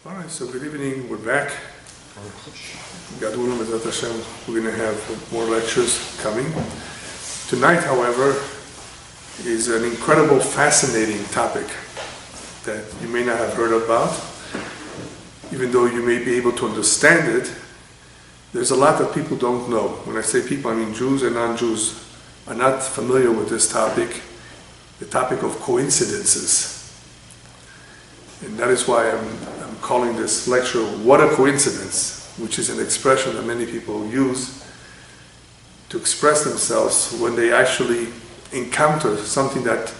All right, so good evening. We're back. God willing, B'ezrat Hashem, we're going to have more lectures coming. Tonight, however, is an incredible, fascinating topic that you may not have heard about. Even though you may be able to understand it, there's a lot that people don't know. When I say people, I mean Jews and non-Jews are not familiar with this topic, the topic of coincidences. And that is why I'm calling this lecture, What a Coincidence, which is an expression that many people use to express themselves when they actually encounter something that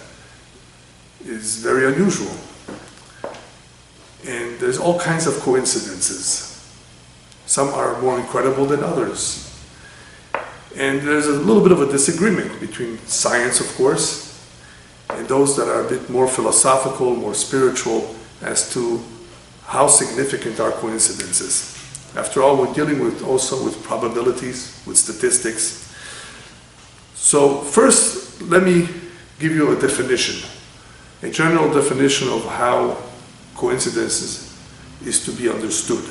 is very unusual. And there's all kinds of coincidences. Some are more incredible than others. And there's a little bit of a disagreement between science, of course, and those that are a bit more philosophical, more spiritual, as to how significant are coincidences. After all, we're dealing also with probabilities, with statistics. So first, let me give you a definition, a general definition of how coincidences is to be understood.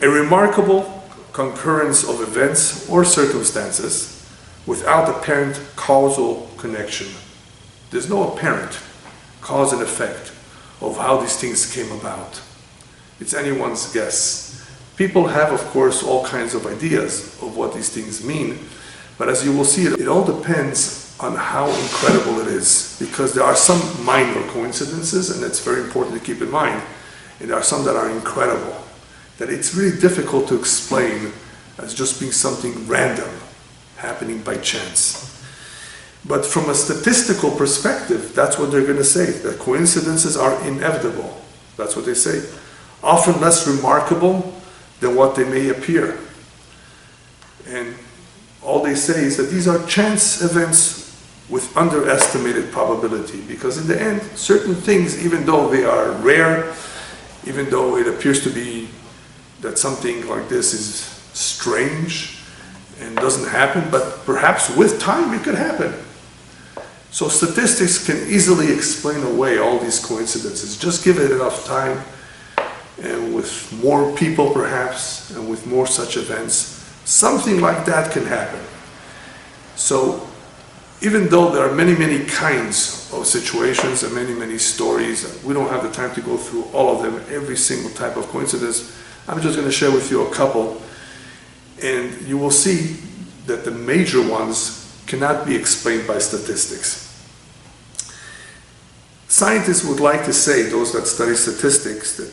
A remarkable concurrence of events or circumstances without apparent causal connection. There's no apparent cause and effect of how these things came about. It's anyone's guess. People have, of course, all kinds of ideas of what these things mean, but as you will see, it all depends on how incredible it is, because there are some minor coincidences, and it's very important to keep in mind, and there are some that are incredible, that it's really difficult to explain as just being something random, happening by chance. But from a statistical perspective, that's what they're going to say, that coincidences are inevitable. That's what they say. Often less remarkable than what they may appear. And all they say is that these are chance events with underestimated probability, because in the end, certain things, even though they are rare, even though it appears to be that something like this is strange and doesn't happen, but perhaps with time it could happen. So statistics can easily explain away all these coincidences. Just give it enough time, and with more people perhaps, and with more such events, something like that can happen. So even though there are many, many kinds of situations and many, many stories, we don't have the time to go through all of them, every single type of coincidence. I'm just going to share with you a couple, and you will see that the major ones cannot be explained by statistics. Scientists would like to say, those that study statistics, that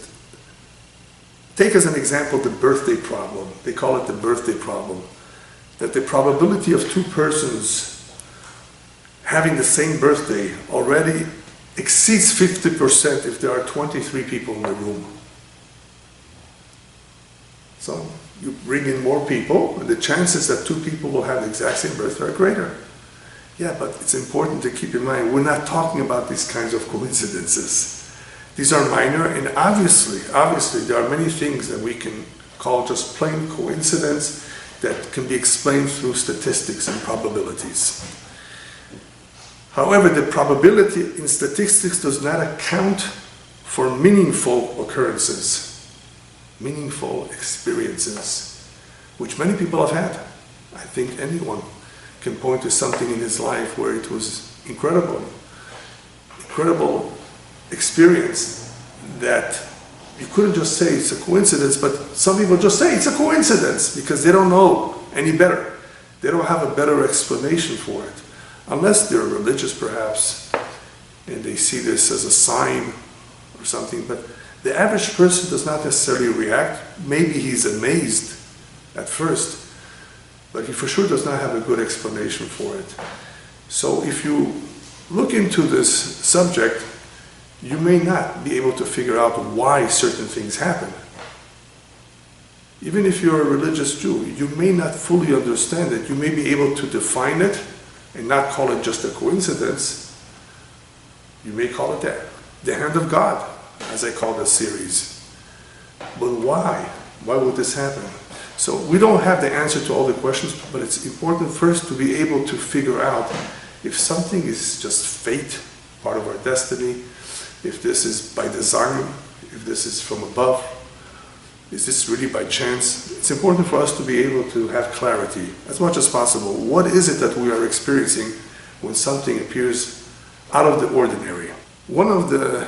take as an example the birthday problem. They call it the birthday problem. That the probability of two persons having the same birthday already exceeds 50% if there are 23 people in the room. So you bring in more people, and the chances that two people will have the exact same birthday are greater. Yeah, but it's important to keep in mind, we're not talking about these kinds of coincidences. These are minor, and obviously, there are many things that we can call just plain coincidence that can be explained through statistics and probabilities. However, the probability in statistics does not account for meaningful occurrences, meaningful experiences, which many people have had. I think anyone can point to something in his life where it was incredible experience that you couldn't just say it's a coincidence, but some people just say it's a coincidence because they don't know any better. They don't have a better explanation for it, unless they're religious perhaps, and they see this as a sign or something. But the average person does not necessarily react. Maybe he's amazed at first, but he for sure does not have a good explanation for it. So if you look into this subject, you may not be able to figure out why certain things happen. Even if you're a religious Jew, you may not fully understand it. You may be able to define it and not call it just a coincidence. You may call it the hand of God, as I call this series. But why? Why would this happen? So we don't have the answer to all the questions, but it's important first to be able to figure out if something is just fate, part of our destiny, if this is by design, if this is from above, is this really by chance? It's important for us to be able to have clarity as much as possible. What is it that we are experiencing when something appears out of the ordinary? One of the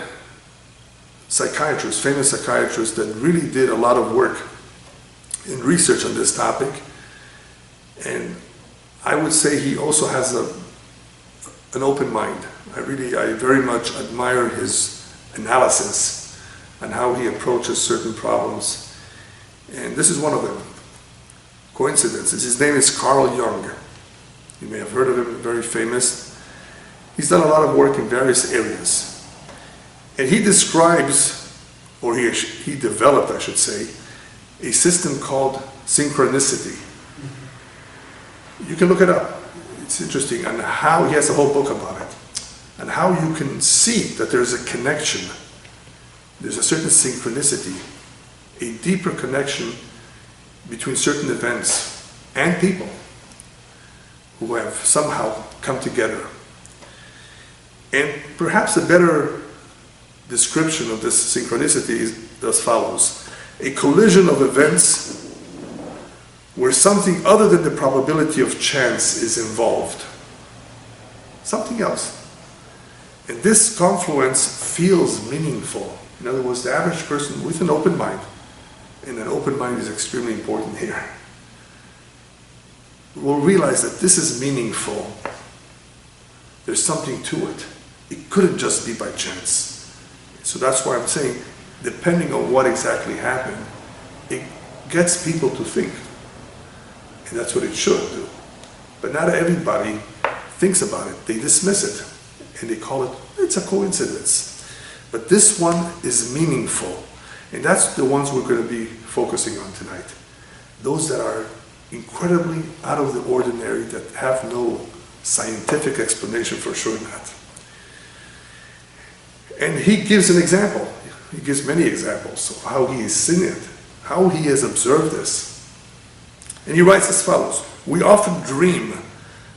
psychiatrists, famous psychiatrists that really did a lot of work in research on this topic, and I would say he also has an open mind. I very much admire his analysis and how he approaches certain problems. And this is one of them. Coincidences. His name is Carl Jung. You may have heard of him, very famous. He's done a lot of work in various areas. And he describes, or he developed, I should say, a system called synchronicity. You can look it up. It's interesting. And how, he has a whole book about it. And how you can see that there's a connection. There's a certain synchronicity, a deeper connection between certain events and people who have somehow come together. And perhaps a better description of this synchronicity is as follows: a collision of events where something other than the probability of chance is involved. Something else. And this confluence feels meaningful. In other words, the average person with an open mind, and an open mind is extremely important here, will realize that this is meaningful. There's something to it. It couldn't just be by chance. So that's why I'm saying, depending on what exactly happened, it gets people to think. And that's what it should do. But not everybody thinks about it. They dismiss it. And they call it, it's a coincidence. But this one is meaningful. And that's the ones we're going to be focusing on tonight. Those that are incredibly out of the ordinary, that have no scientific explanation for showing that. And he gives an example. He gives many examples of how he has seen it, how he has observed this. And he writes as follows: we often dream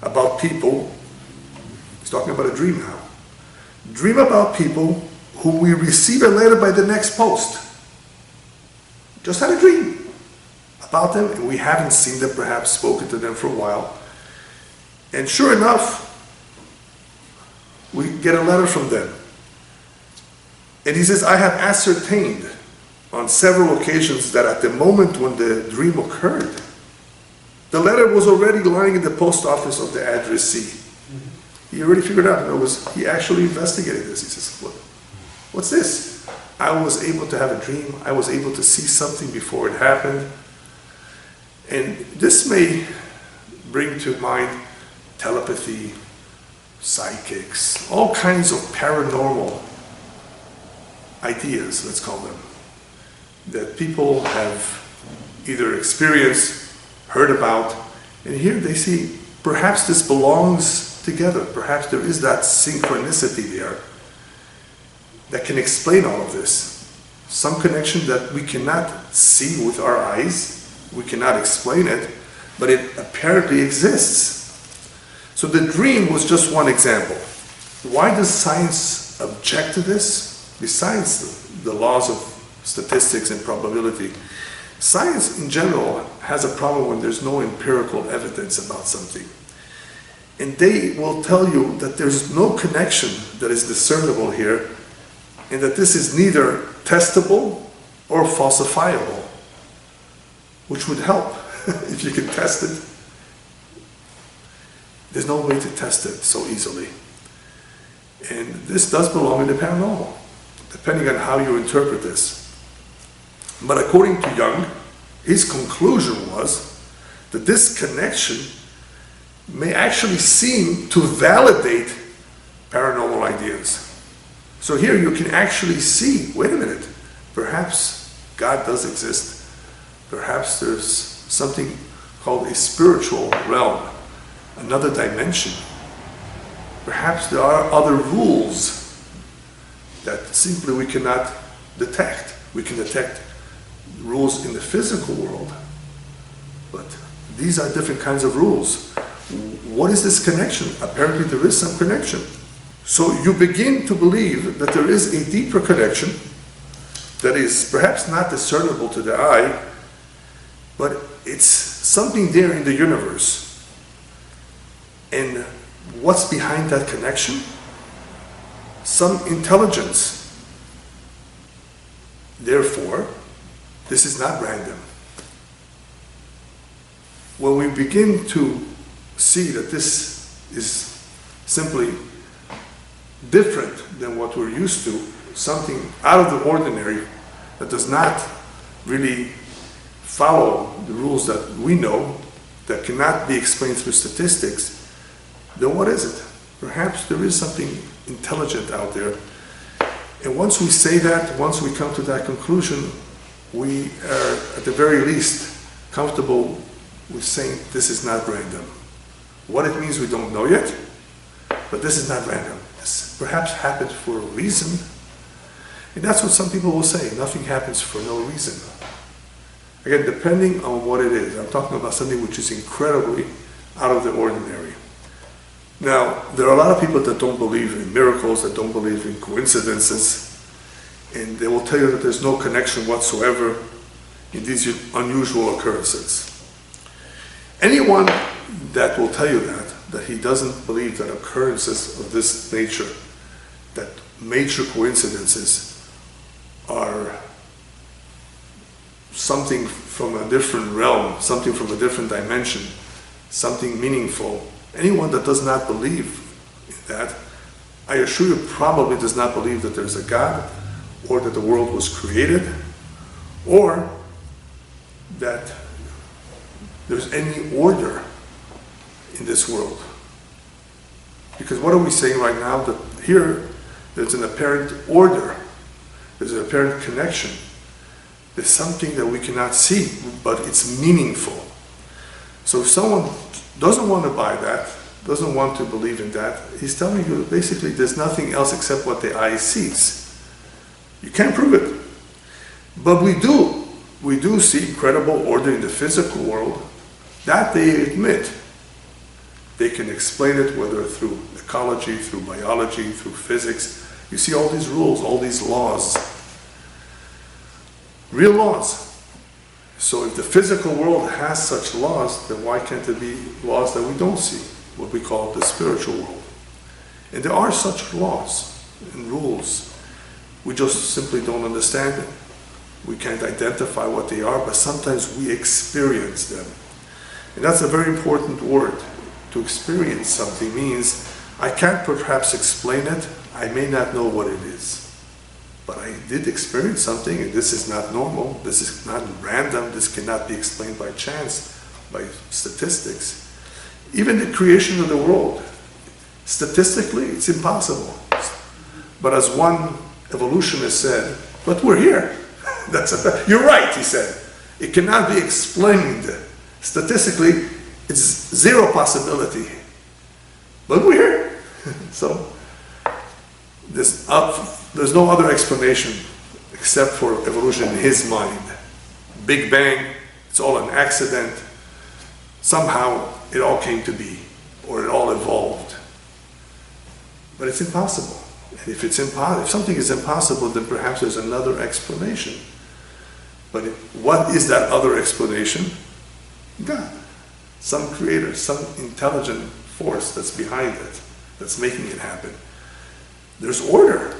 about people, he's talking about a dream now, dream about people who we receive a letter by the next post. Just had a dream about them, and we haven't seen them, perhaps spoken to them for a while. And sure enough, we get a letter from them. And he says, I have ascertained on several occasions that at the moment when the dream occurred, the letter was already lying in the post office of the addressee. He already figured out. He actually investigated this. He says, what's this? I was able to have a dream. I was able to see something before it happened. And this may bring to mind telepathy, psychics, all kinds of paranormal ideas, let's call them, that people have either experienced, heard about, and here they see perhaps this belongs together. Perhaps there is that synchronicity there that can explain all of this. Some connection that we cannot see with our eyes, we cannot explain it, but it apparently exists. So the dream was just one example. Why does science object to this? Besides the laws of statistics and probability, science in general has a problem when there's no empirical evidence about something. And they will tell you that there's no connection that is discernible here, and that this is neither testable or falsifiable, which would help if you could test it. There's no way to test it so easily. And this does belong in the paranormal, depending on how you interpret this. But according to Jung, his conclusion was that this connection may actually seem to validate paranormal ideas. So here you can actually see, wait a minute, perhaps God does exist. Perhaps there's something called a spiritual realm, another dimension. Perhaps there are other rules that simply we cannot detect. We can detect rules in the physical world, but these are different kinds of rules. What is this connection? Apparently there is some connection. So you begin to believe that there is a deeper connection that is perhaps not discernible to the eye, but it's something there in the universe. And what's behind that connection? Some intelligence. Therefore, this is not random. When we begin to see that this is simply different than what we're used to, something out of the ordinary that does not really follow the rules that we know, that cannot be explained through statistics, then what is it? Perhaps there is something intelligent out there. And once we say that, once we come to that conclusion, we are at the very least comfortable with saying this is not random. What it means we don't know yet, but this is not random. This perhaps happened for a reason. And that's what some people will say, nothing happens for no reason. Again, depending on what it is. I'm talking about something which is incredibly out of the ordinary. Now, there are a lot of people that don't believe in miracles, that don't believe in coincidences, and they will tell you that there's no connection whatsoever in these unusual occurrences. Anyone that will tell you that he doesn't believe that occurrences of this nature, that major coincidences are something from a different realm, something from a different dimension, something meaningful, anyone that does not believe in that, I assure you, probably does not believe that there's a God, or that the world was created, or that there's any order in this world. Because what are we saying right now? That here there's an apparent order, there's an apparent connection. There's something that we cannot see, but it's meaningful. So if someone doesn't want to buy that, doesn't want to believe in that, he's telling you basically there's nothing else except what the eye sees. You can't prove it. But we do see incredible order in the physical world. That they admit. They can explain it, whether through ecology, through biology, through physics. You see all these rules, all these laws. Real laws. So if the physical world has such laws, then why can't there be laws that we don't see? What we call the spiritual world. And there are such laws and rules. We just simply don't understand them. We can't identify what they are, but sometimes we experience them. And that's a very important word. To experience something means I can't perhaps explain it. I may not know what it is. But I did experience something, and this is not normal. This is not random. This cannot be explained by chance, by statistics. Even the creation of the world, statistically, it's impossible. But as one evolutionist said, but we're here. You're right, he said. It cannot be explained. Statistically, it's zero possibility. But we're here. So, there's no other explanation except for evolution in his mind. Big Bang, it's all an accident. Somehow it all came to be, or it all evolved. But it's impossible. And if something is impossible, then perhaps there's another explanation. But what is that other explanation? God. Some creator, some intelligent force that's behind it, that's making it happen. There's order,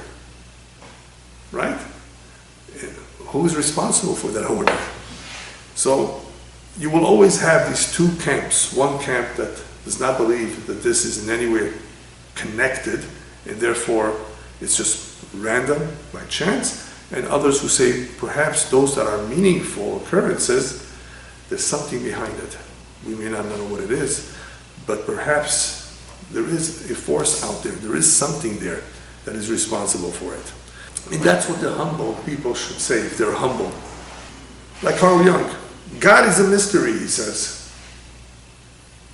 right? Who is responsible for that order? So you will always have these two camps. One camp that does not believe that this is in any way connected, and therefore it's just random, by chance, and others who say perhaps those that are meaningful occurrences, there's something behind it. We may not know what it is, but perhaps there is a force out there, there is something there that is responsible for it. And that's what the humble people should say if they're humble. Like Carl Jung, God is a mystery, he says.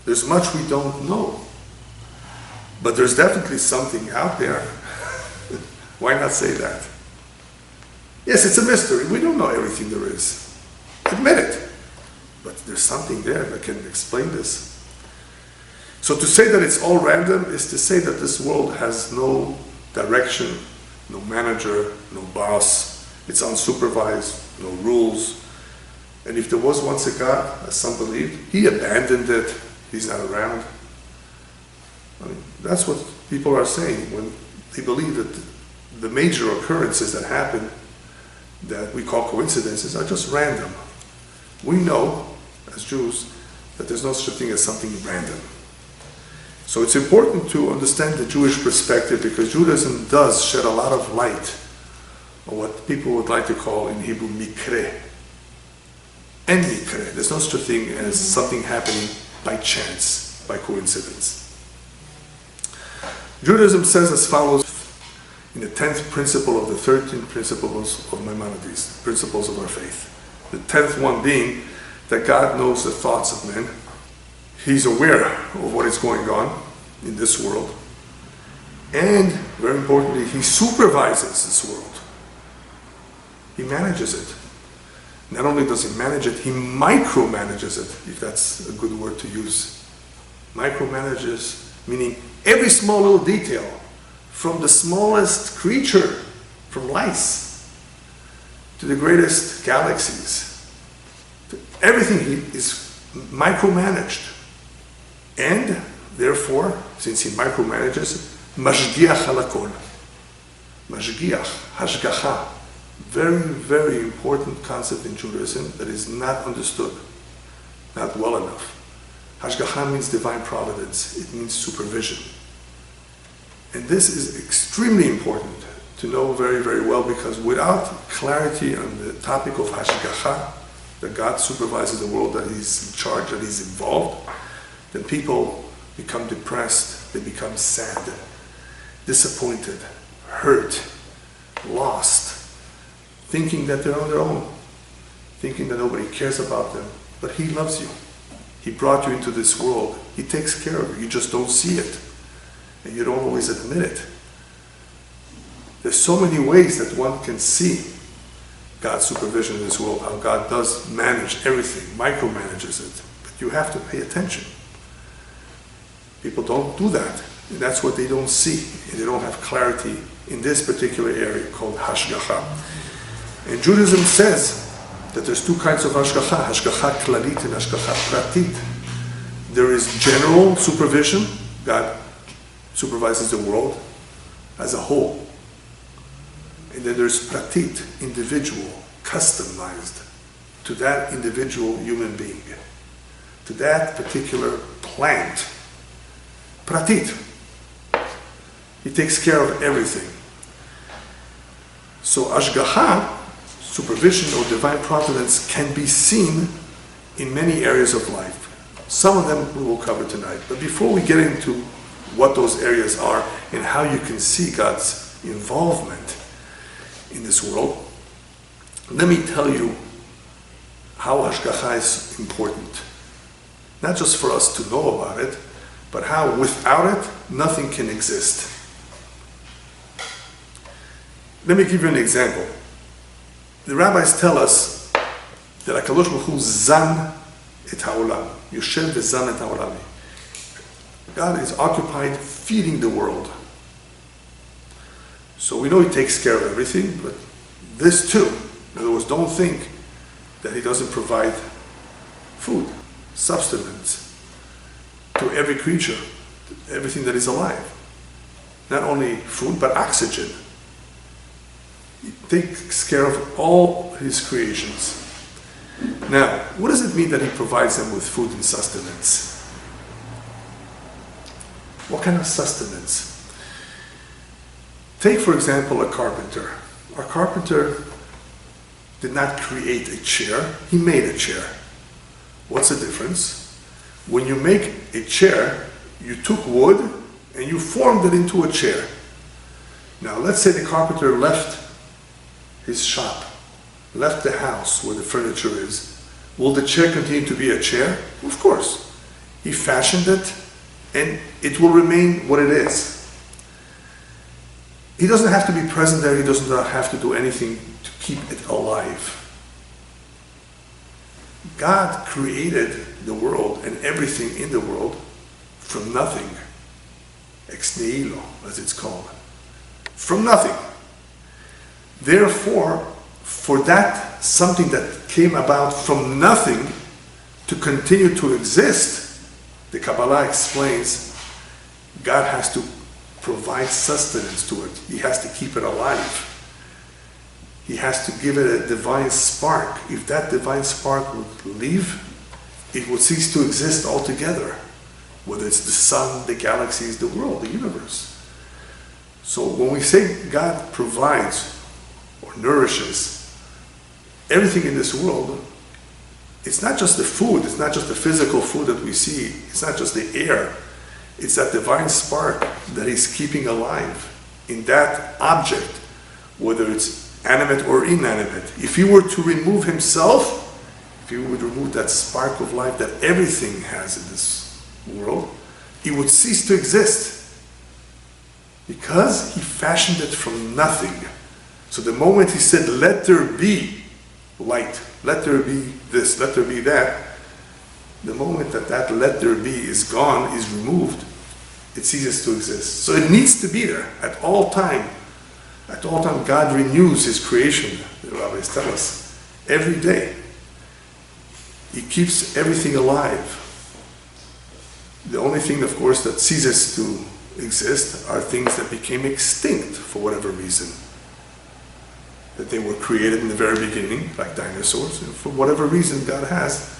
There's much we don't know, but there's definitely something out there. Why not say that? Yes, it's a mystery. We don't know everything there is. Admit it. But there's something there that can explain this. So to say that it's all random is to say that this world has no direction, no manager, no boss. It's unsupervised, no rules. And if there was once a God, as some believed, he abandoned it. He's not around. I mean, that's what people are saying when they believe that the major occurrences that happen that we call coincidences are just random. We know, as Jews, that there's no such thing as something random. So it's important to understand the Jewish perspective because Judaism does shed a lot of light on what people would like to call in Hebrew mikre. And mikre. There's no such thing as something happening by chance, by coincidence. Judaism says as follows in the 10th principle of the 13 principles of Maimonides, principles of our faith. The 10th one being that God knows the thoughts of men. He's aware of what is going on in this world. And, very importantly, he supervises this world. He manages it. Not only does he manage it, he micromanages it, if that's a good word to use. Micromanages, meaning every small little detail, from the smallest creature, from lice, to the greatest galaxies. Everything is micromanaged. And, therefore, since he micromanages, mashgiach halakol. Mashgiach, hashgacha. Very, very important concept in Judaism that is not understood, not well enough. Hashgacha means divine providence. It means supervision. And this is extremely important to know very, very well because without clarity on the topic of Hashgacha, that God supervises the world, that he's in charge, that he's involved, then people become depressed, they become sad, disappointed, hurt, lost, thinking that they're on their own, thinking that nobody cares about them. But he loves you. He brought you into this world. He takes care of you. You just don't see it. And you don't always admit it. There's so many ways that one can see God's supervision in this world, how God does manage everything, micromanages it. But you have to pay attention. People don't do that. And that's what they don't see. And they don't have clarity in this particular area called Hashgacha. And Judaism says that there's two kinds of Hashgacha, Hashgacha klalit and Hashgacha pratit. There is general supervision. God supervises the world as a whole. And then there's pratit, individual, customized to that individual human being, to that particular plant. Pratit. He takes care of everything. So Ashgacha, supervision or divine providence, can be seen in many areas of life. Some of them we will cover tonight. But before we get into what those areas are and how you can see God's involvement in this world, let me tell you how Hashgacha is important. Not just for us to know about it, but how without it, nothing can exist. Let me give you an example. The rabbis tell us that HaKadosh Baruch Hu zan et ha'olam. Yoshev v'zan et ha'olam. God is occupied feeding the world. So we know he takes care of everything, but this too. In other words, don't think that he doesn't provide food, sustenance to every creature, everything that is alive. Not only food, but oxygen. He takes care of all his creations. Now, what does it mean that he provides them with food and sustenance? What kind of sustenance? Take, for example, a carpenter. Our carpenter did not create a chair, he made a chair. What's the difference? When you make a chair, you took wood and you formed it into a chair. Now, let's say the carpenter left his shop, left the house where the furniture is. Will the chair continue to be a chair? Of course. He fashioned it and it will remain what it is. He doesn't have to be present there, he doesn't have to do anything to keep it alive. God created the world and everything in the world from nothing. Ex nihilo, as it's called. From nothing. Therefore, for that something that came about from nothing to continue to exist, the Kabbalah explains, God has to provide sustenance to it. He has to keep it alive. He has to give it a divine spark. If that divine spark would leave, it would cease to exist altogether. Whether it's the sun, the galaxies, the world, the universe. So when we say God provides or nourishes everything in this world, it's not just the food, it's not just the physical food that we see, it's not just the air, it's that divine spark that He's keeping alive in that object, whether it's animate or inanimate. If He were to remove Himself, if He would remove that spark of life that everything has in this world, it would cease to exist. Because He fashioned it from nothing. So the moment He said, let there be light, let there be this, let there be that, the moment that that let there be is gone, is removed, it ceases to exist. So it needs to be there at all time. At all time, God renews His creation, the rabbis tell us, every day. He keeps everything alive. The only thing, of course, that ceases to exist are things that became extinct for whatever reason. That they were created in the very beginning, like dinosaurs, and for whatever reason God has,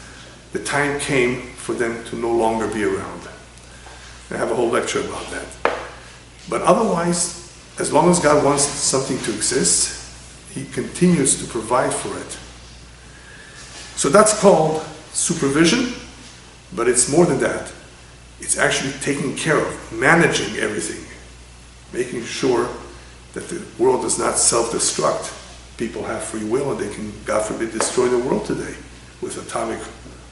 the time came for them to no longer be around. I have a whole lecture about that. But otherwise, as long as God wants something to exist, He continues to provide for it. So that's called supervision, but it's more than that. It's actually taking care of, managing everything, making sure that the world does not self-destruct. People have free will and they can, God forbid, destroy the world today with atomic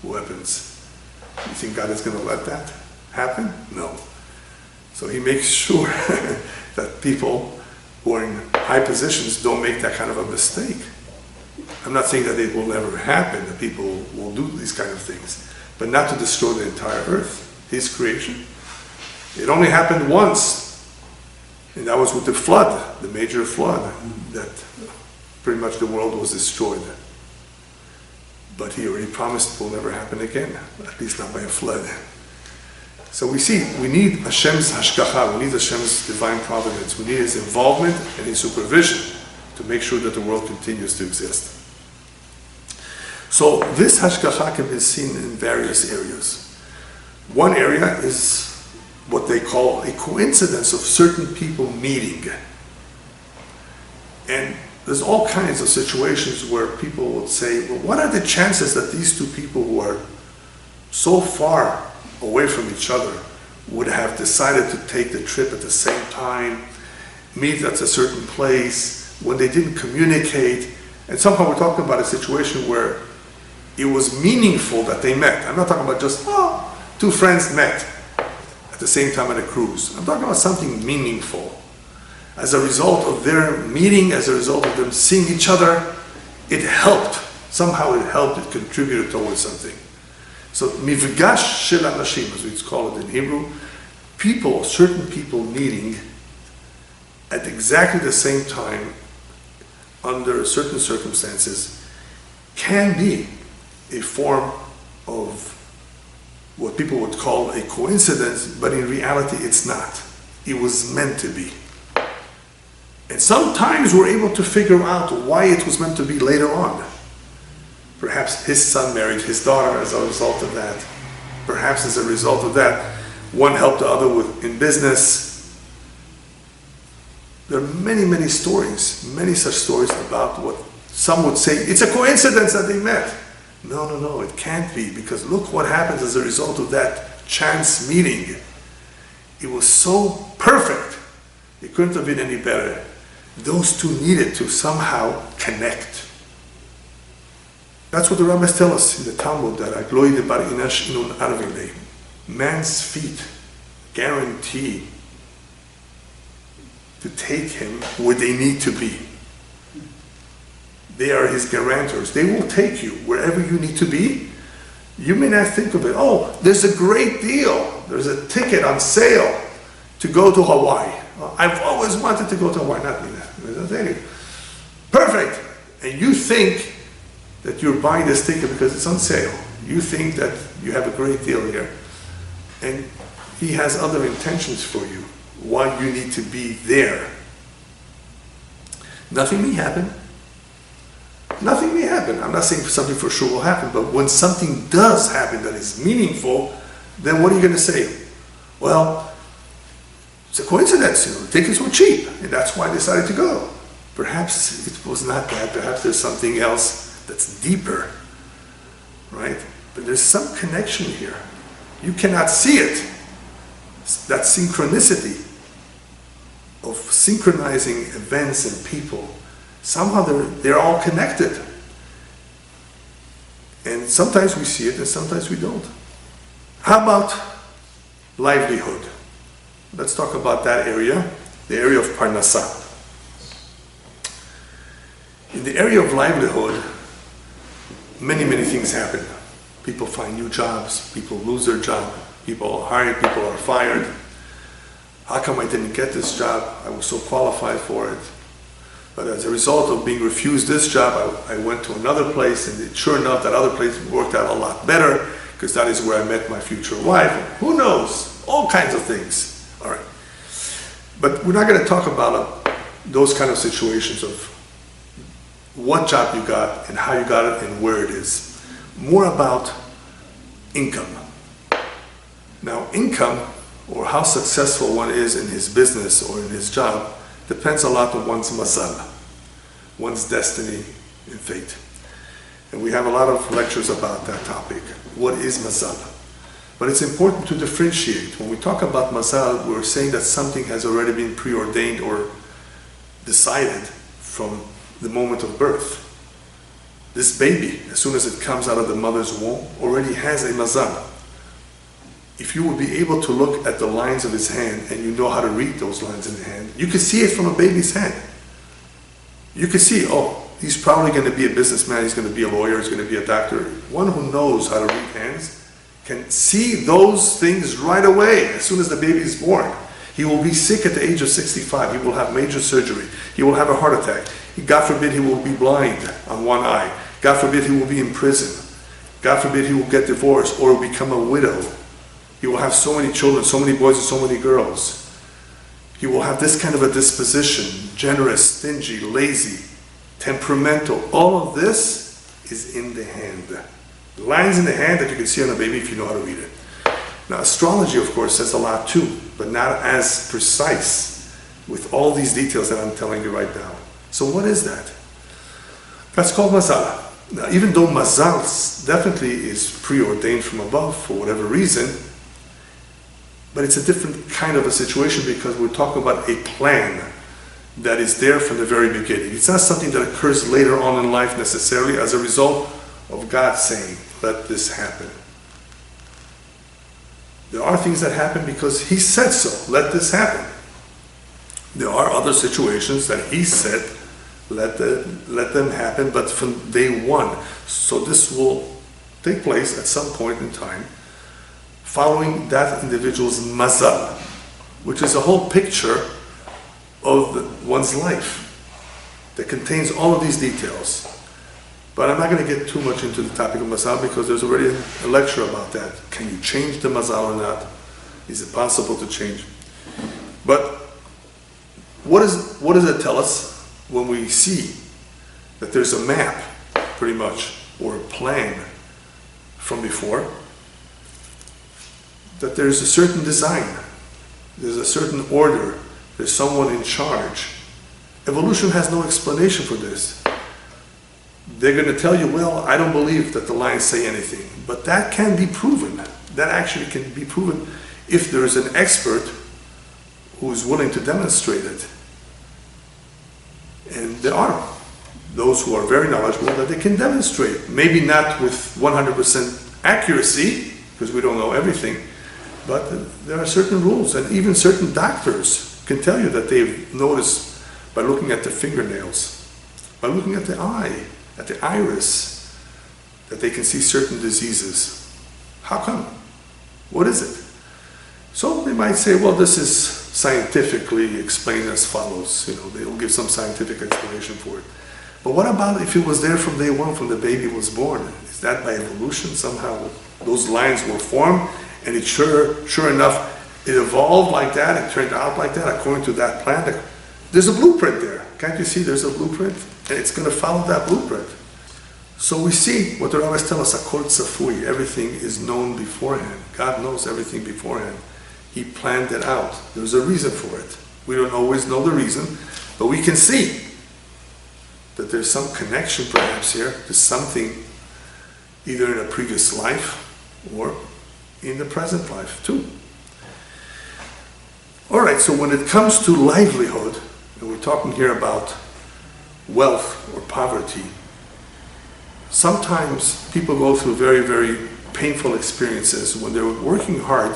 weapons. You think God is going to let that happen? No. So He makes sure that people who are in high positions don't make that kind of a mistake. I'm not saying that it will never happen, that people will do these kind of things, but not to destroy the entire earth. His creation. It only happened once, and that was with the flood, the major flood, that pretty much the world was destroyed. But He already promised it will never happen again, at least not by a flood. So we see, we need Hashem's hashgacha, we need Hashem's divine providence, we need His involvement and His supervision to make sure that the world continues to exist. So this hashgacha can be seen in various areas. One area is what they call a coincidence of certain people meeting. And there's all kinds of situations where people would say, well, what are the chances that these two people who are so far away from each other would have decided to take the trip at the same time, meet at a certain place, when they didn't communicate? And somehow we're talking about a situation where it was meaningful that they met. I'm not talking about just, two friends met at the same time on a cruise. I'm talking about something meaningful. As a result of their meeting, as a result of them seeing each other, it helped. Somehow it helped, it contributed towards something. So, mifgash shel anashim, as we call it in Hebrew, people, certain people meeting at exactly the same time, under certain circumstances, can be a form of what people would call a coincidence, but in reality it's not. It was meant to be. And sometimes we're able to figure out why it was meant to be later on. Perhaps his son married his daughter as a result of that. Perhaps as a result of that, one helped the other in business. There are many, many stories, many such stories about what some would say, it's a coincidence that they met. No, it can't be, because look what happens as a result of that chance meeting. It was so perfect. It couldn't have been any better. Those two needed to somehow connect. That's what the rabbis tell us in the Talmud, that Agloi de bar inash inun arvile. Man's feet guarantee to take him where they need to be. They are his guarantors. They will take you wherever you need to be. You may not think of it. Oh, there's a great deal. There's a ticket on sale to go to Hawaii. I've always wanted to go to Hawaii. Not me. Perfect. And you think that you're buying this ticket because it's on sale. You think that you have a great deal here. And he has other intentions for you, why you need to be there. Nothing may happen. Nothing may happen. I'm not saying something for sure will happen, but when something does happen that is meaningful, then what are you going to say? Well, it's a coincidence, the tickets were cheap, and that's why I decided to go. Perhaps it was not that, perhaps there's something else that's deeper, right? But there's some connection here. You cannot see it. That synchronicity of synchronizing events and people, somehow they're all connected. And sometimes we see it and sometimes we don't. How about livelihood? Let's talk about that area, the area of Parnassah. In the area of livelihood, many things happen. People find new jobs, people lose their job, people are hired, people are fired. How come I didn't get this job? I was so qualified for it. But as a result of being refused this job, I went to another place, and sure enough, that other place worked out a lot better, because that is where I met my future wife. Who knows? All kinds of things. All right. But we're not going to talk about those kind of situations of what job you got and how you got it and where it is. More about income. Now, income, or how successful one is in his business or in his job, depends a lot on one's mazal, one's destiny and fate. And we have a lot of lectures about that topic. What is mazal? But it's important to differentiate. When we talk about mazal, we're saying that something has already been preordained or decided from the moment of birth. This baby, as soon as it comes out of the mother's womb, already has a mazal. If you would be able to look at the lines of his hand and you know how to read those lines in the hand, you can see it from a baby's hand. You can see, oh, he's probably going to be a businessman, he's going to be a lawyer, he's going to be a doctor. One who knows how to read hands can see those things right away as soon as the baby is born. He will be sick at the age of 65. He will have major surgery. He will have a heart attack. God forbid he will be blind on one eye. God forbid he will be in prison. God forbid he will get divorced or become a widow. He will have so many children, so many boys and so many girls. He will have this kind of a disposition, generous, stingy, lazy, temperamental. All of this is in the hand. The lines in the hand that you can see on a baby if you know how to read it. Now, astrology, of course, says a lot too, but not as precise with all these details that I'm telling you right now. So what is that? That's called mazal. Now, even though mazal definitely is preordained from above for whatever reason, but it's a different kind of a situation because we're talking about a plan that is there from the very beginning. It's not something that occurs later on in life necessarily as a result of God saying, let this happen. There are things that happen because He said so, let this happen. There are other situations that He said, let them happen, but from day one. So this will take place at some point in time, following that individual's mazal, which is a whole picture of one's life that contains all of these details. But I'm not going to get too much into the topic of mazal because there's already a lecture about that. Can you change the mazal or not? Is it possible to change? But what does it tell us when we see that there's a map, pretty much, or a plan from before? That there's a certain design, there's a certain order, there's someone in charge. Evolution has no explanation for this. They're going to tell you, well, I don't believe that the lines say anything. But that can be proven. That actually can be proven if there is an expert who is willing to demonstrate it. And there are those who are very knowledgeable that they can demonstrate. Maybe not with 100% accuracy, because we don't know everything, but there are certain rules, and even certain doctors can tell you that they've noticed by looking at the fingernails, by looking at the eye, at the iris, that they can see certain diseases. How come? What is it? So they might say, well, this is scientifically explained as follows. They'll give some scientific explanation for it. But what about if it was there from day one, from the baby was born? Is that by evolution somehow those lines were formed, and it sure enough, it evolved like that, it turned out like that according to that plan? There's a blueprint there. Can't you see there's a blueprint? And it's going to follow that blueprint. So we see what the rabbis tell us, Akol Tzafui, everything is known beforehand. God knows everything beforehand. He planned it out. There's a reason for it. We don't always know the reason, but we can see that there's some connection perhaps here to something either in a previous life or in the present life too. All right, so when it comes to livelihood, and we're talking here about wealth or poverty, sometimes people go through very, very painful experiences when they're working hard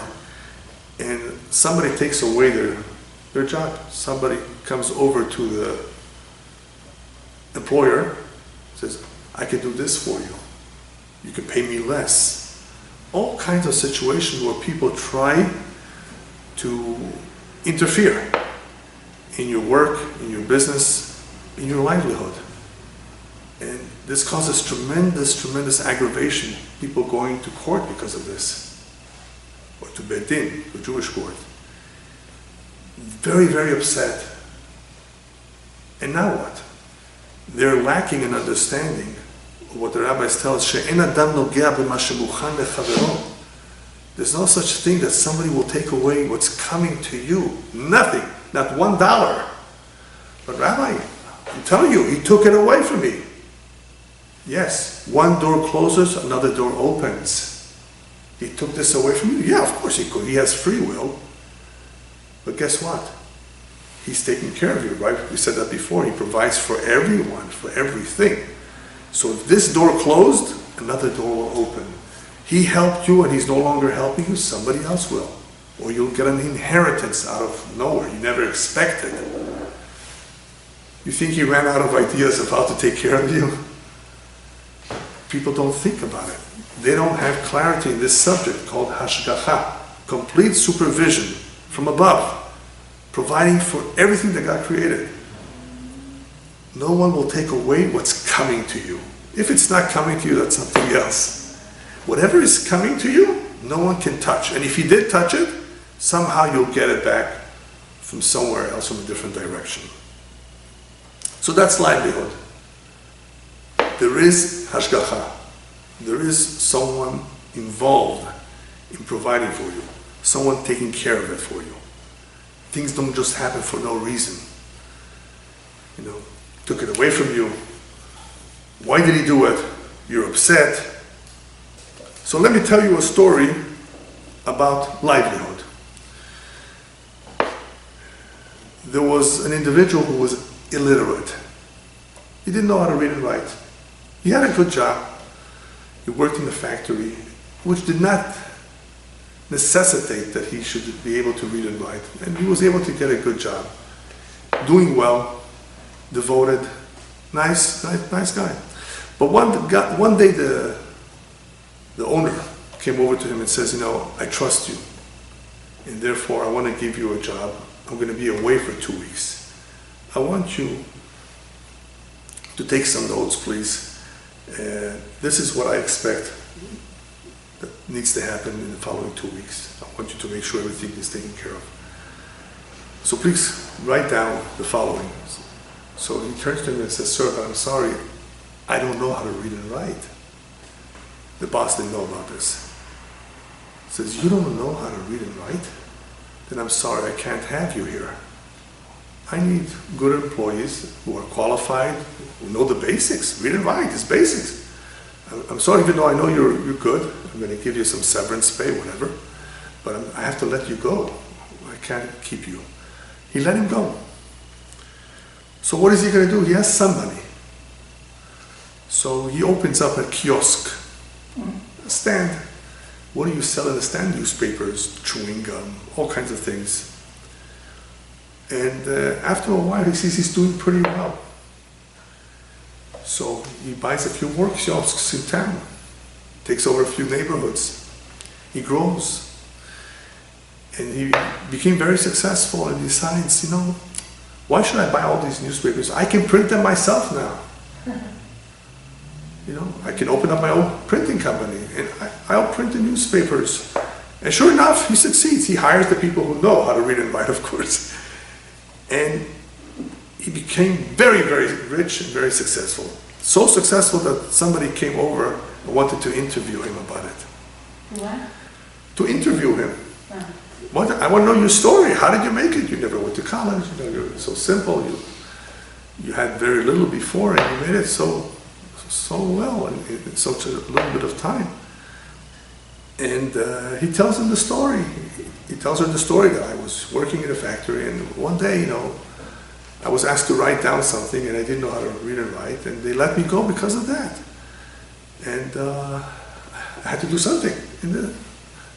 and somebody takes away their job. Somebody comes over to the employer, says, I can do this for you. You can pay me less. All kinds of situations where people try to interfere in your work, in your business, in your livelihood. And this causes tremendous aggravation. People going to court because of this, or to Beit Din, the Jewish court. Very, very upset. And now what? They're lacking an understanding of what the rabbis tell us, She'en adam nogea b'ma shemuchan lechavero. There's no such thing that somebody will take away what's coming to you. Nothing, not $1. But Rabbi, I'm telling you, he took it away from me. Yes, one door closes, another door opens. He took this away from you? Yeah, of course he could. He has free will. But guess what? He's taking care of you, right? We said that before. He provides for everyone, for everything. So if this door closed, another door will open. He helped you and he's no longer helping you, somebody else will. Or you'll get an inheritance out of nowhere you never expected. You think he ran out of ideas of how to take care of you? People don't think about it. They don't have clarity in this subject called hashgacha, complete supervision from above, providing for everything that God created. No one will take away what's coming to you. If it's not coming to you, that's something else. Whatever is coming to you, no one can touch. And if he did touch it, somehow you'll get it back from somewhere else, from a different direction. So that's livelihood. There is hashgacha. There is someone involved in providing for you. Someone taking care of it for you. Things don't just happen for no reason. Took it away from you. Why did he do it? You're upset. So let me tell you a story about livelihood. There was an individual who was illiterate. He didn't know how to read and write. He had a good job. He worked in the factory, which did not necessitate that he should be able to read and write. And he was able to get a good job. Doing well, devoted, nice guy. But one day the owner came over to him and says, I trust you. And therefore I want to give you a job. I'm going to be away for 2 weeks. I want you to take some notes, please. This is what I expect that needs to happen in the following 2 weeks. I want you to make sure everything is taken care of. So please write down the following. So he turns to him and says, sir, but I'm sorry, I don't know how to read and write. The boss didn't know about this. He says, you don't know how to read and write? Then I'm sorry, I can't have you here. I need good employees who are qualified, who know the basics. Read and write is basics. I'm sorry, even though I know you're good, I'm going to give you some severance pay, whatever, but I have to let you go. I can't keep you. He let him go. So what is he going to do? He has some money. So he opens up a kiosk, a stand. What do you sell in the stand? Newspapers, chewing gum, all kinds of things. And after a while, he sees he's doing pretty well. So he buys a few workshops in town, takes over a few neighborhoods. He grows. And he became very successful and decides, why should I buy all these newspapers? I can print them myself now. You know, I can open up my own printing company and I'll print the newspapers. And sure enough, he succeeds. He hires the people who know how to read and write, of course. And he became very, very rich and very successful. So successful that somebody came over and wanted to interview him about it. What? To interview him. I want to know your story. How did you make it? You never went to college. You know, you're so simple. You had very little before, and you made it so well in such a little bit of time. And he tells him the story. He tells her the story that I was working in a factory, and one day, you know, I was asked to write down something, and I didn't know how to read and write, and they let me go because of that. And I had to do something. And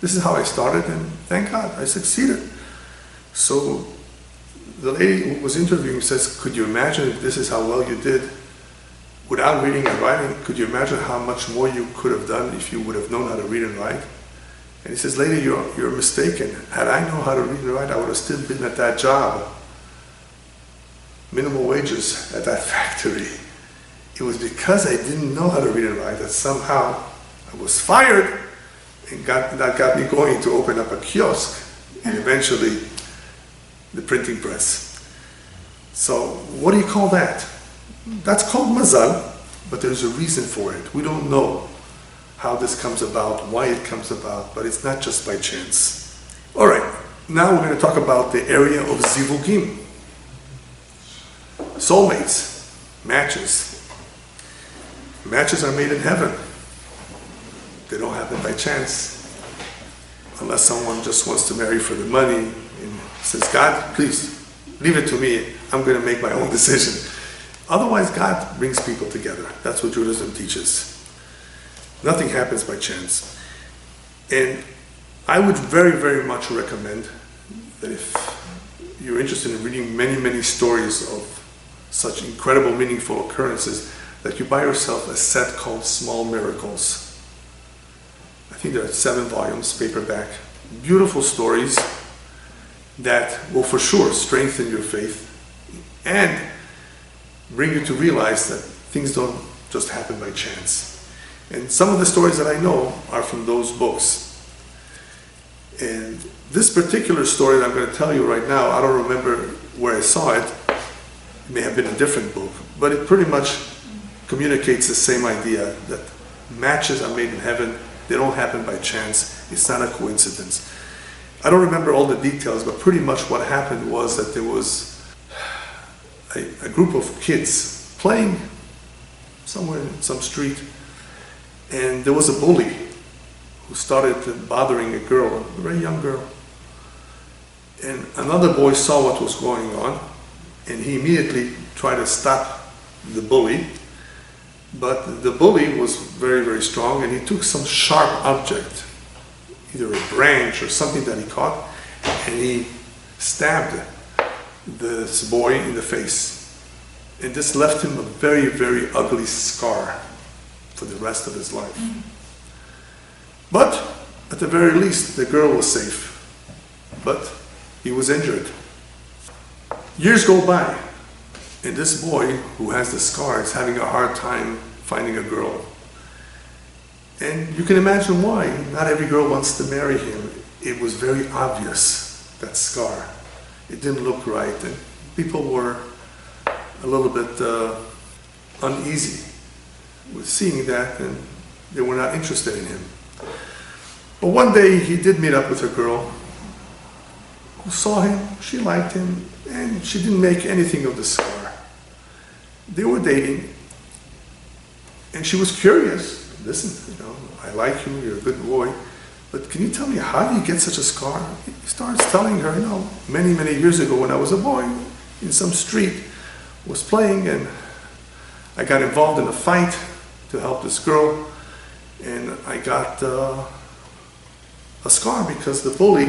this is how I started, and thank God I succeeded. So the lady who was interviewing says, could you imagine if this is how well you did without reading and writing? Could you imagine how much more you could have done if you would have known how to read and write? And he says, lady, you're mistaken. Had I known how to read and write, I would have still been at that job. Minimal wages at that factory. It was because I didn't know how to read and write that somehow I was fired, and that got me going to open up a kiosk and eventually the printing press. So what do you call that? That's called mazal, but there's a reason for it. We don't know how this comes about, why it comes about, but it's not just by chance. All right, now we're going to talk about the area of zivugim. Soulmates, matches. Matches are made in heaven. They don't happen by chance. Unless someone just wants to marry for the money and says, God, please, leave it to me. I'm going to make my own decision. Otherwise, God brings people together. That's what Judaism teaches. Nothing happens by chance. And I would very, very much recommend that if you're interested in reading many, many stories of such incredible, meaningful occurrences, that you buy yourself a set called Small Miracles. I think there are 7 volumes, paperback. Beautiful stories that will for sure strengthen your faith and bring you to realize that things don't just happen by chance. And some of the stories that I know are from those books. And this particular story that I'm going to tell you right now, I don't remember where I saw it. It may have been a different book, but it pretty much communicates the same idea that matches are made in heaven. They don't happen by chance. It's not a coincidence. I don't remember all the details, but pretty much what happened was that there was a group of kids playing somewhere in some street, and there was a bully who started bothering a girl, a very young girl. And another boy saw what was going on, and he immediately tried to stop the bully. But the bully was very, very strong, and he took some sharp object, either a branch or something that he caught, and he stabbed this boy in the face. And this left him a very, very ugly scar for the rest of his life. But at the very least, the girl was safe, but he was injured. Years go by, and this boy who has the scar is having a hard time finding a girl. And you can imagine why. Not every girl wants to marry him. It was very obvious, that scar. It didn't look right, and people were a little bit uneasy with seeing that, and they were not interested in him. But one day he did meet up with a girl who saw him, she liked him, and she didn't make anything of the scar. They were dating, and she was curious. Listen, you know, I like you, you're a good boy, but can you tell me, how do you get such a scar? He starts telling her, you know, many, many years ago when I was a boy in some street, was playing, and I got involved in a fight to help this girl, and I got a scar because the bully,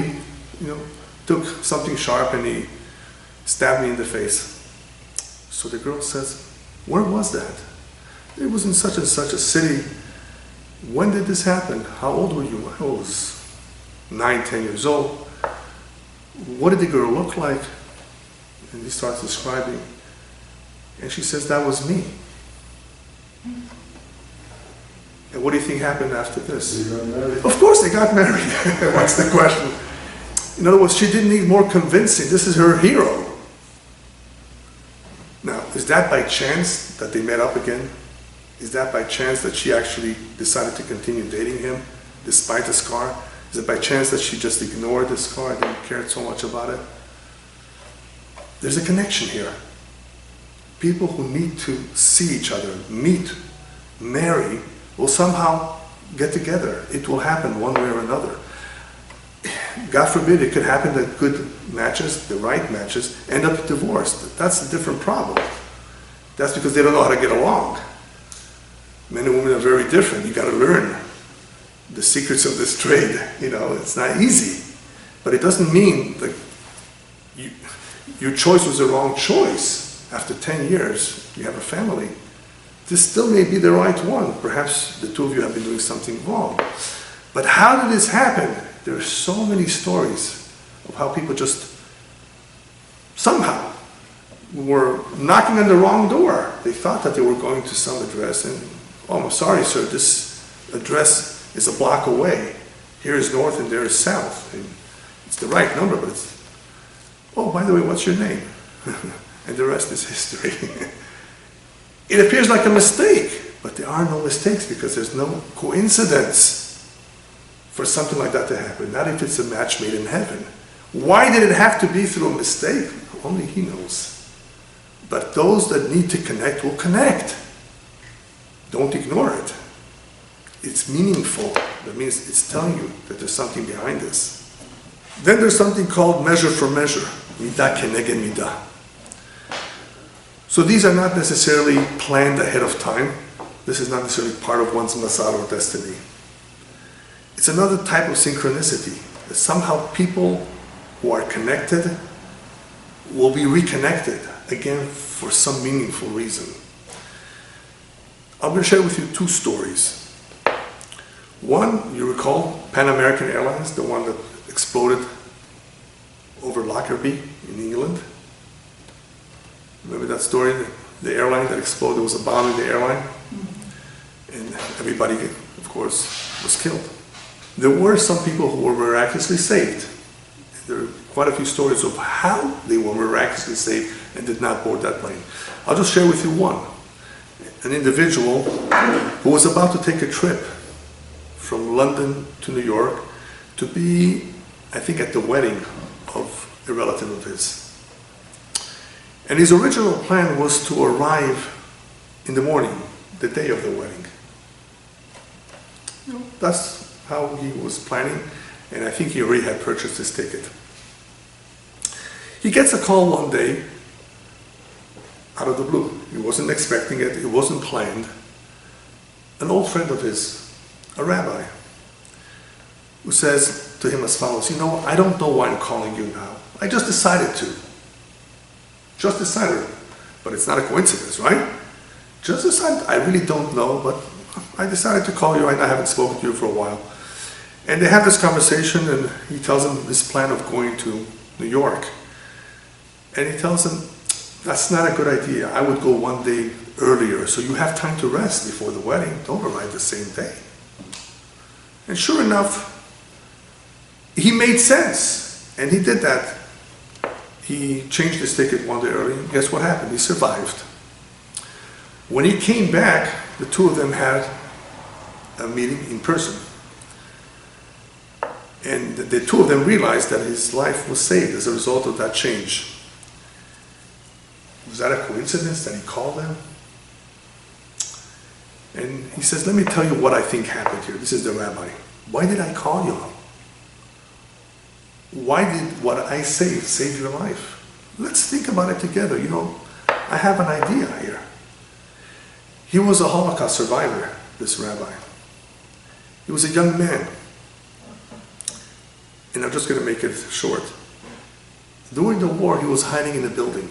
you know, took something sharp and he stabbed me in the face. So the girl says, where was that? It was in such and such a city. When did this happen? How old were you? I was 9, 10 years old. What did the girl look like? And he starts describing. And she says, that was me. And what do you think happened after this? They got married. Of course they got married. What's the question? In other words, she didn't need more convincing. This is her hero. Now, is that by chance that they met up again? Is that by chance that she actually decided to continue dating him despite the scar? Is it by chance that she just ignored the scar and didn't care so much about it? There's a connection here. People who need to see each other, meet, marry, will somehow get together. It will happen one way or another. God forbid it could happen that good matches, the right matches, end up divorced. That's a different problem. That's because they don't know how to get along. Men and women are very different. You got to learn the secrets of this trade. You know, it's not easy. But it doesn't mean that your choice was the wrong choice. After 10 years, you have a family. This still may be the right one. Perhaps the two of you have been doing something wrong. But how did this happen? There are so many stories of how people just somehow were knocking on the wrong door. They thought that they were going to some address and, oh, I'm sorry, sir, this address is a block away. Here is north and there is south. And it's the right number, but it's, oh, by the way, what's your name? And the rest is history. It appears like a mistake, but there are no mistakes because there's no coincidence for something like that to happen. Not if it's a match made in heaven. Why did it have to be through a mistake? Only He knows. But those that need to connect will connect. Don't ignore it. It's meaningful. That means it's telling you that there's something behind this. Then there's something called measure for measure. Midah keneged midah. So these are not necessarily planned ahead of time. This is not necessarily part of one's masar or destiny. It's another type of synchronicity. That somehow people who are connected will be reconnected again for some meaningful reason. I'm going to share with you two stories. One, you recall Pan American Airlines, the one that exploded over Lockerbie in England. Remember that story? The airline that exploded, there was a bomb in the airline. And everybody, of course, was killed. There were some people who were miraculously saved. There are quite a few stories of how they were miraculously saved and did not board that plane. I'll just share with you one. An individual who was about to take a trip from London to New York to be, I think, at the wedding of a relative of his. And his original plan was to arrive in the morning, the day of the wedding. You know, that's how he was planning, and I think he already had purchased his ticket. He gets a call one day, out of the blue. He wasn't expecting it, it wasn't planned. An old friend of his, a rabbi, who says to him as follows, you know, I don't know why I'm calling you now. I just decided to. Just decided. But it's not a coincidence, right? Just decided. I really don't know, but I decided to call you. I haven't spoken to you for a while. And they have this conversation, and he tells him this plan of going to New York. And he tells him, that's not a good idea. I would go one day earlier, so you have time to rest before the wedding. Don't arrive the same day. And sure enough, he made sense, and he did that. He changed his ticket one day early, and guess what happened? He survived. When he came back, the two of them had a meeting in person. And the two of them realized that his life was saved as a result of that change. Was that a coincidence that he called them? And he says, let me tell you what I think happened here. This is the rabbi. Why did I call you? Why did what I say save your life? Let's think about it together. You know, I have an idea here. He was a Holocaust survivor, this rabbi. He was a young man. And I'm just going to make it short. During the war, he was hiding in a building.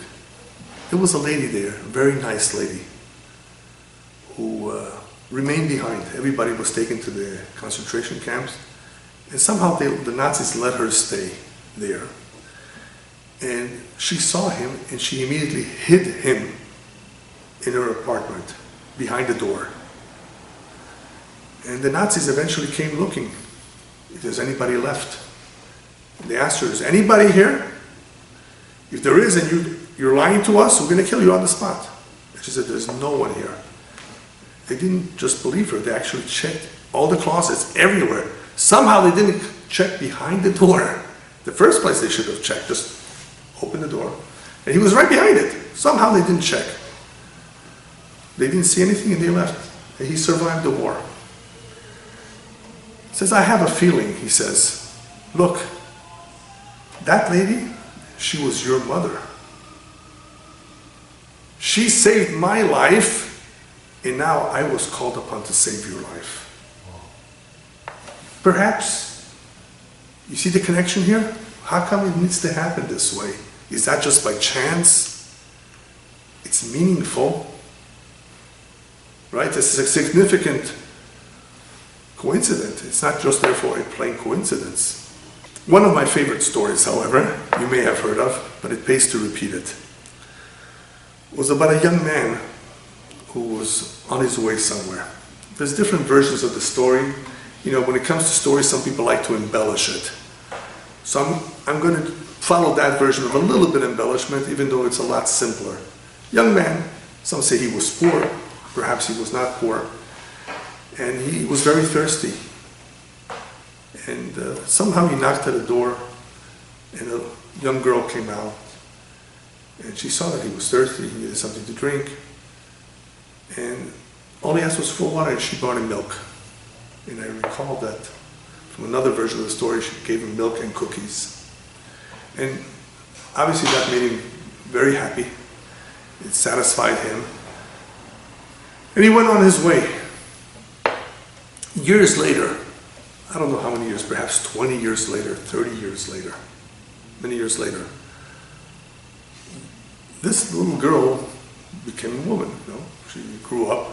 There was a lady there, a very nice lady, who remained behind. Everybody was taken to the concentration camps. And somehow the Nazis let her stay there. And she saw him, and she immediately hid him in her apartment. behind the door. And the Nazis eventually came looking if there's anybody left. And they asked her, is anybody here? If there is and you're lying to us, we're going to kill you on the spot. And she said, there's no one here. They didn't just believe her, they actually checked all the closets everywhere. Somehow they didn't check behind the door. The first place they should have checked, just open the door. And he was right behind it. Somehow they didn't check. They didn't see anything and they left. And he survived the war. He says, I have a feeling, he says, look, that lady, she was your mother. She saved my life, and now I was called upon to save your life. Perhaps, you see the connection here? How come it needs to happen this way? Is that just by chance? It's meaningful, right? This is a significant coincidence. It's not just therefore a plain coincidence. One of my favorite stories, however, you may have heard of, but it pays to repeat it, was about a young man who was on his way somewhere. There's different versions of the story. You know, when it comes to stories, some people like to embellish it. So I'm going to follow that version of a little bit of embellishment, even though it's a lot simpler. Young man, some say he was poor, perhaps he was not poor, and he was very thirsty. And somehow he knocked at the door, and a young girl came out, and she saw that he was thirsty, he needed something to drink, and all he asked was for water, and she brought him milk. And I recall that from another version of the story, she gave him milk and cookies. And obviously that made him very happy. It satisfied him. And he went on his way. Years later, I don't know how many years, perhaps 20 years later, 30 years later, many years later, this little girl became a woman, you know. She grew up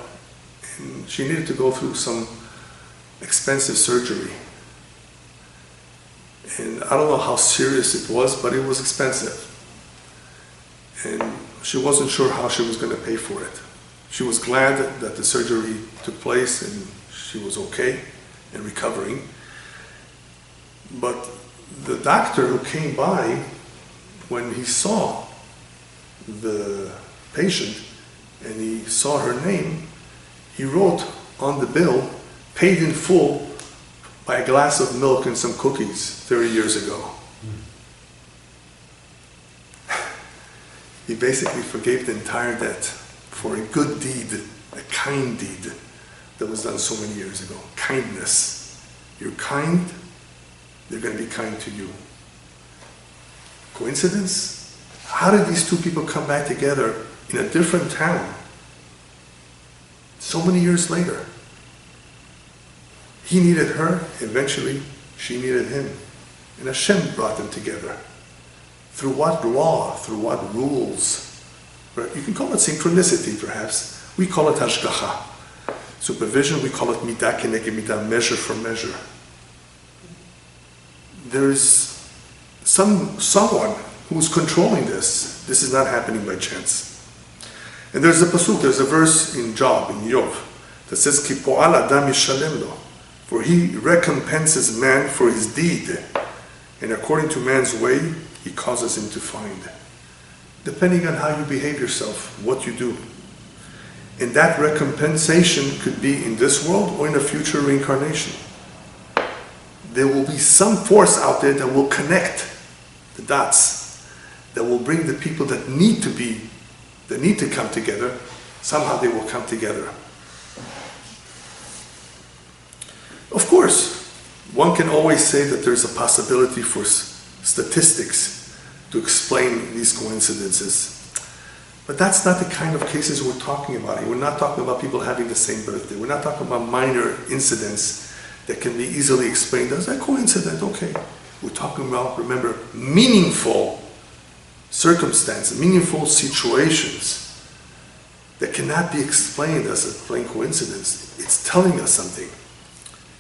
and she needed to go through some expensive surgery. And I don't know how serious it was, but it was expensive. And she wasn't sure how she was going to pay for it. She was glad that the surgery took place and she was okay and recovering. But the doctor who came by, when he saw the patient and he saw her name, he wrote on the bill, paid in full by a glass of milk and some cookies 30 years ago. He basically forgave the entire debt for a good deed, a kind deed that was done so many years ago. Kindness. You're kind, they're going to be kind to you. Coincidence? How did these two people come back together in a different town so many years later? He needed her, eventually she needed him. And Hashem brought them together. Through what law? Through what rules? You can call it synchronicity, perhaps. We call it hashgacha. Supervision, we call it midah keneged midah, measure for measure. There is someone who's controlling this. This is not happening by chance. And there's a pasuk, there's a verse in Job, in Yov, that says, Ki po'al adam yishalem lo, for he recompenses man for his deed, and according to man's way, he causes him to find. Depending on how you behave yourself, what you do. And that recompensation could be in this world or in a future reincarnation. There will be some force out there that will connect the dots, that will bring the people that need to come together, somehow they will come together. Of course, one can always say that there's a possibility for statistics to explain these coincidences. But that's not the kind of cases we're talking about here. We're not talking about people having the same birthday. We're not talking about minor incidents that can be easily explained as a coincidence. Okay. We're talking about, remember, meaningful circumstances, meaningful situations that cannot be explained as a plain coincidence. It's telling us something.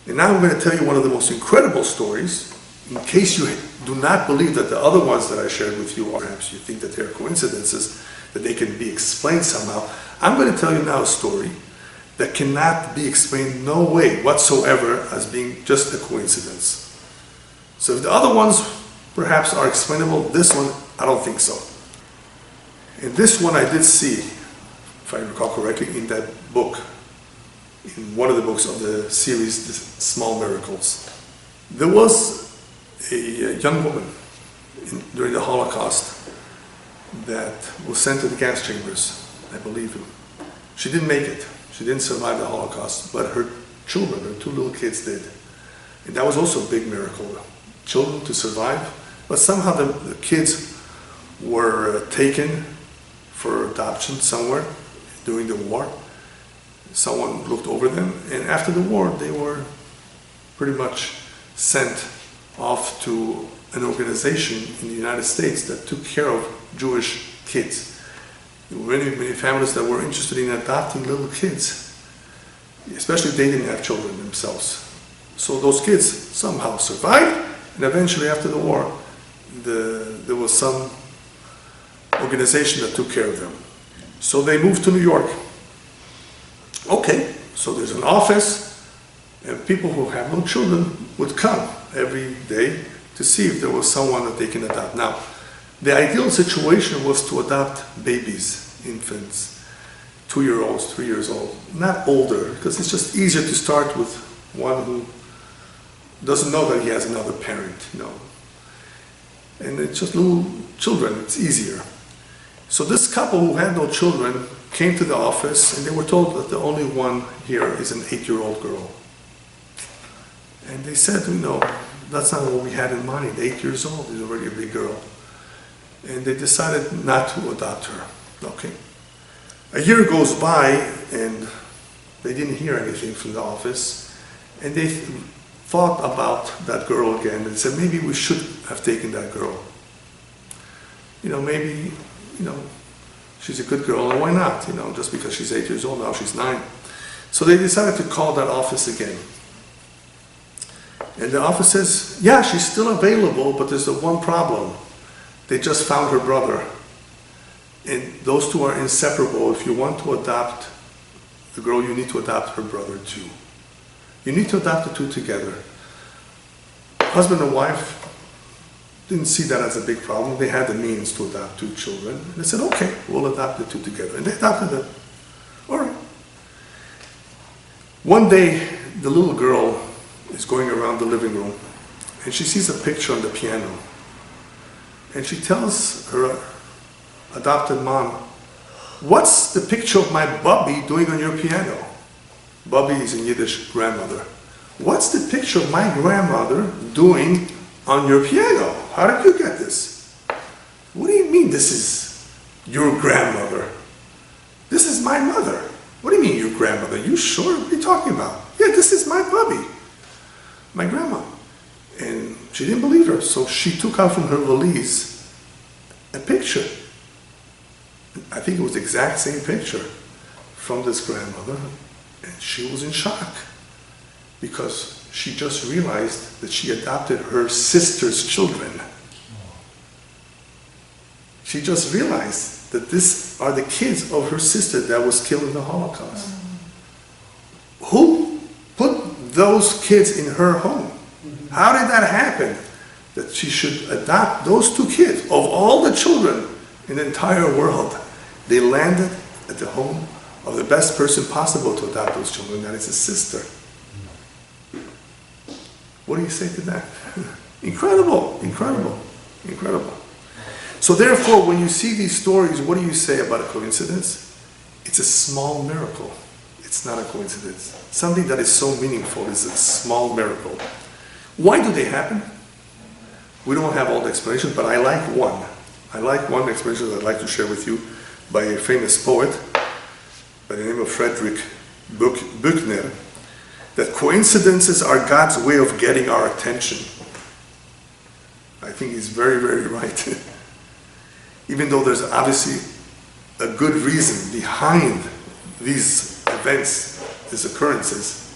And now I'm going to tell you one of the most incredible stories, in case you do not believe that the other ones that I shared with you, or perhaps you think that they're coincidences, that they can be explained somehow. I'm going to tell you now a story that cannot be explained no way whatsoever as being just a coincidence. So if the other ones perhaps are explainable, this one, I don't think so. And this one I did see, if I recall correctly, in that book, in one of the books of the series, The Small Miracles. There was a young woman during the Holocaust that was sent to the gas chambers, I believe. She didn't make it. She didn't survive the Holocaust, but her children, her two little kids did. And that was also a big miracle. Children to survive, but somehow the kids were taken for adoption somewhere during the war. Someone looked over them, and after the war, they were pretty much sent off to an organization in the United States that took care of Jewish kids. There were many families that were interested in adopting little kids, especially if they didn't have children themselves. So those kids somehow survived, and eventually after the war, there was some organization that took care of them. So they moved to New York. Okay, so there's an office, and people who have no children would come every day to see if there was someone that they can adopt. Now, the ideal situation was to adopt babies, infants, 2-year-olds, 3 years old, not older, because it's just easier to start with one who doesn't know that he has another parent, you know. And it's just little children, it's easier. So this couple who had no children came to the office, and they were told that the only one here is an 8-year-old girl. And they said, you know, that's not what we had in mind. 8 years old is already a big girl. And they decided not to adopt her. Okay. A year goes by, and they didn't hear anything from the office, and they thought about that girl again and said, maybe we should have taken that girl. You know, maybe, you know, she's a good girl, and why not? You know, just because she's 8 years old, now she's 9. So they decided to call that office again. And the office says, yeah, she's still available, but there's one problem. They just found her brother. And those two are inseparable. If you want to adopt the girl, you need to adopt her brother too. You need to adopt the two together. Husband and wife didn't see that as a big problem. They had the means to adopt 2 children. And they said, okay, we'll adopt the 2 together. And they adopted them. All right. One day, the little girl is going around the living room, and she sees a picture on the piano. And she tells her adopted mom, what's the picture of my Bubby doing on your piano? Bubby is in Yiddish grandmother. What's the picture of my grandmother doing on your piano? How did you get this? What do you mean this is your grandmother? This is my mother. What do you mean your grandmother? You sure? What are you talking about? Yeah, this is my Bubby, my grandma. And she didn't believe her, so she took out from her valise a picture. I think it was the exact same picture from this grandmother, and she was in shock because she just realized that she adopted her sister's children. She just realized that these are the kids of her sister that was killed in the Holocaust. Who put those kids in her home? How did that happen? That she should adopt those 2 kids of all the children in the entire world. They landed at the home of the best person possible to adopt those children, that is a sister. What do you say to that? Incredible, incredible, incredible. So therefore, when you see these stories, what do you say about a coincidence? It's a small miracle. It's not a coincidence. Something that is so meaningful is a small miracle. Why do they happen? We don't have all the explanations, but I like one. I like one explanation that I'd like to share with you by a famous poet by the name of Friedrich Buechner, that coincidences are God's way of getting our attention. I think he's very, very right. Even though there's obviously a good reason behind these events, these occurrences,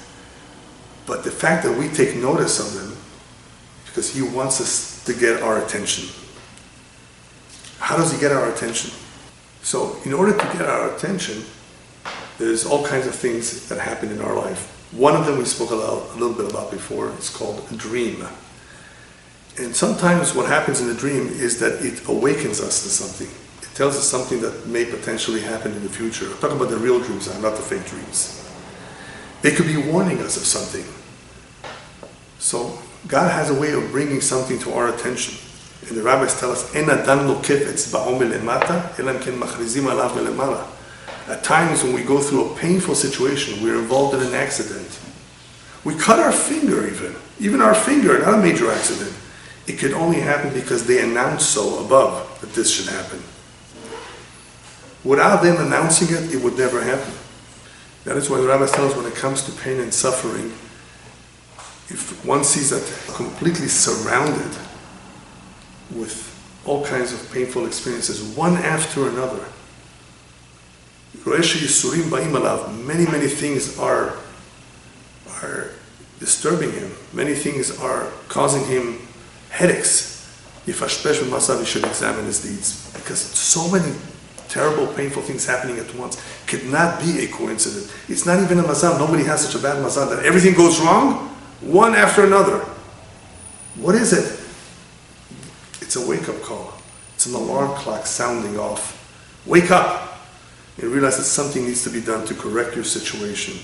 but the fact that we take notice of them, because he wants us to get our attention. How does he get our attention? So in order to get our attention, There's all kinds of things that happen in our life. One of them we spoke a little bit about before. It's called a dream. And sometimes what happens in the dream is that it awakens us to something. It tells us something that may potentially happen in the future. I'm talking about the real dreams, not the fake dreams. They could be warning us of something. So God has a way of bringing something to our attention. And the rabbis tell us, "En adam lokef etzba'o melemata, elam ken machrizim alav melemala." At times when we go through a painful situation, we're involved in an accident. We cut our finger even our finger, not a major accident. It could only happen because they announced so above that this should happen. Without them announcing it, it would never happen. That is why the rabbis tell us when it comes to pain and suffering, if one sees that completely surrounded with all kinds of painful experiences, one after another, many things are disturbing him. Many things are causing him headaches. He should examine his deeds. Because so many terrible, painful things happening at once could not be a coincidence. It's not even a mazal. Nobody has such a bad mazal that everything goes wrong, one after another. What is it? It's a wake-up call. It's an alarm clock sounding off. Wake up and realize that something needs to be done to correct your situation.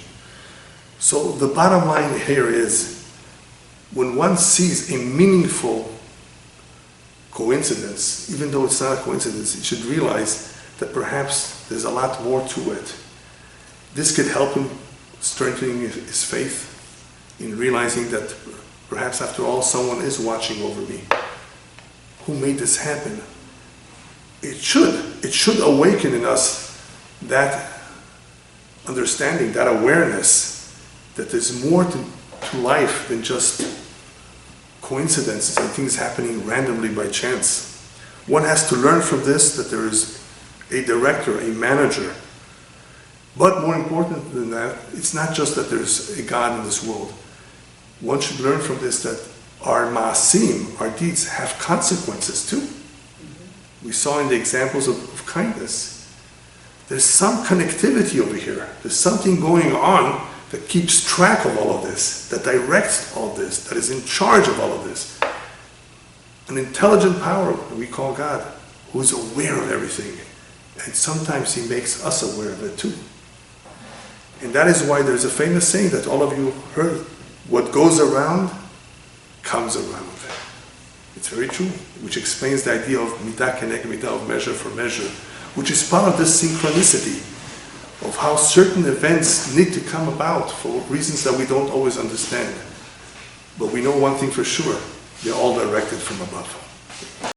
So the bottom line here is, when one sees a meaningful coincidence, even though it's not a coincidence, you should realize that perhaps there's a lot more to it. This could help him strengthening his faith in realizing that perhaps after all someone is watching over me. Who made this happen? It should awaken in us that understanding, that awareness that there's more to life than just coincidences and things happening randomly by chance. One has to learn from this that there is a director, a manager. But more important than that, it's not just that there's a God in this world. One should learn from this that our ma'asim, our deeds, have consequences too. We saw in the examples of kindness. There's some connectivity over here. There's something going on that keeps track of all of this, that directs all this, that is in charge of all of this. An intelligent power that we call God, who is aware of everything. And sometimes he makes us aware of it too. And that is why there's a famous saying that all of you heard, what goes around, comes around. It's very true, which explains the idea of midah keneg midah, of measure for measure, which is part of this synchronicity of how certain events need to come about for reasons that we don't always understand. But we know one thing for sure, they're all directed from above.